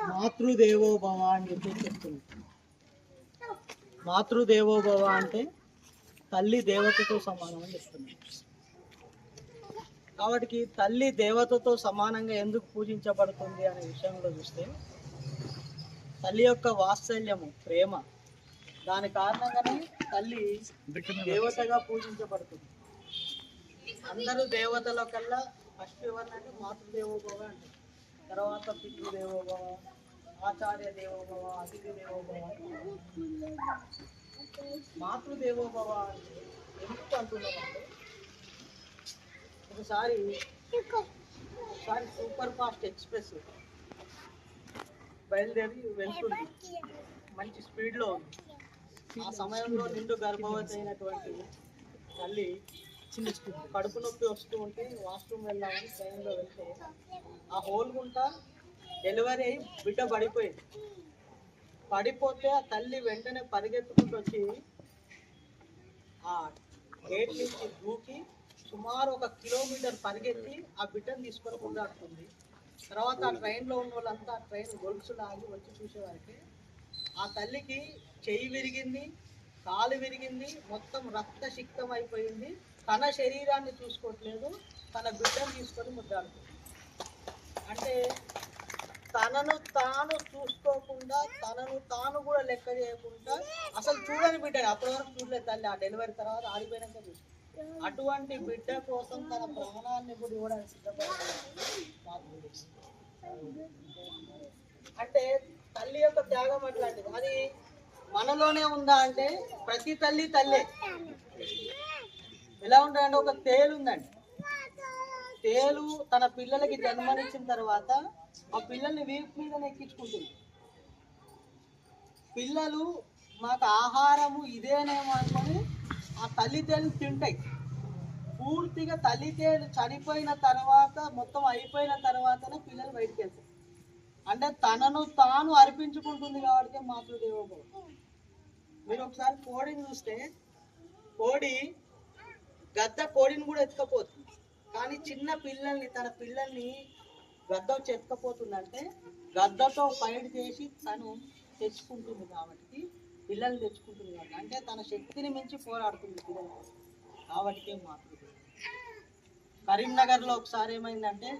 మాతృదేవోభవ అని చెప్తుంది. మాతృదేవోభవ అంటే తల్లి దేవతతో సమానం అని చెప్తుంది. కాబట్టి తల్లి దేవతతో సమానంగా ఎందుకు పూజించబడుతుంది అనే విషయంలో చూస్తే, తల్లి యొక్క వాత్సల్యము, ప్రేమ, దాని కారణంగానే తల్లి దేవతగా పూజించబడుతుంది. అందరూ దేవతల కల్లా ఫస్ట్ ఎవరినంటే మాతృదేవోభవ అంటే, తర్వాత పితృదేవోభవ, ఆచార్య దేవోభవ, అతిథి దేవోభవ. మాతృదేవోభవ ఎందుకు అంటున్నామంటే, ఒకసారి సూపర్ ఫాస్ట్ ఎక్స్ప్రెస్ బయలుదేరి వెళ్తుంది, మంచి స్పీడ్లో ఉంది. ఆ సమయంలో నిండు గర్భవతి అయినటువంటి తల్లి కడుపు నొప్పి వస్తూ ఉంటే వాష్రూమ్ వెళ్ళామని ట్రైన్లో వెళ్తే ఆ హోల్ గుంట డెలివరీ అయ్యి బిడ్డ పడిపోయింది. పడిపోతే ఆ తల్లి వెంటనే పరిగెత్తుకుంటూ వచ్చి ఆ గేట్ నుంచి దూకి సుమారు 1 కిలోమీటర్ పరిగెత్తి ఆ బిడ్డను తీసుకొని ముందాడుతుంది. తర్వాత ఆ ట్రైన్లో ఉన్న వాళ్ళంతా ఆ ట్రైన్ గొలుసులు ఆగి వచ్చి చూసేవారికి ఆ తల్లికి చెయ్యి విరిగింది, కాలు విరిగింది, మొత్తం రక్తసిక్తం అయిపోయింది. తన శరీరాన్ని చూసుకోవట్లేదు, తన బిడ్డను తీసుకొని ముద్దాడుతుంది. అంటే తనను తాను చూసుకోకుండా, తనను తాను కూడా లెక్క చేయకుండా, అసలు చూడని బిడ్డ, అప్పటి వరకు చూడలేదు తల్లి. ఆ డెలివరీ తర్వాత ఆడిపోయినాక చూసి అటువంటి బిడ్డ కోసం తన ప్రాణాన్ని కూడా ఇవ్వడానికి సిద్ధపడుతుంది. అంటే తల్లి యొక్క త్యాగం అట్లాంటిది. అది మనలోనే ఉందా అంటే ప్రతి తల్లి తల్లే. ఎలా ఉంటాయంటే, ఒక తేలు ఉందండి. తేలు తన పిల్లలకి జన్మనిచ్చిన తర్వాత ఆ పిల్లల్ని వీపు మీద ఎక్కించుకుంటుంది. పిల్లలు మాకు ఆహారము ఇదేనేమో అనుకొని ఆ తల్లి తేలు తింటాయి. పూర్తిగా తల్లి తేలు చనిపోయిన తర్వాత, మొత్తం అయిపోయిన తర్వాతనే పిల్లలు బయటికి వెళ్తాయి. అంటే తనను తాను అర్పించుకుంటుంది కాబట్టి మాతృదేవోభవ. మీరు ఒకసారి కోడిని చూస్తే, కోడి గద్ద కోడిని కూడా ఎత్తుకపోతుంది. కానీ చిన్న పిల్లల్ని, తన పిల్లల్ని గద్ద వచ్చి ఎత్తుకపోతుందంటే గద్దతో ఫైట్ చేసి తను తెచ్చుకుంటుంది కాబట్టి, పిల్లల్ని తెచ్చుకుంటుంది కాబట్టి, అంటే తన శక్తిని మించి పోరాడుతుంది పిల్లలు కాబట్టి మాతృదేవోభవ. కరీంనగర్లో ఒకసారి ఏమైందంటే,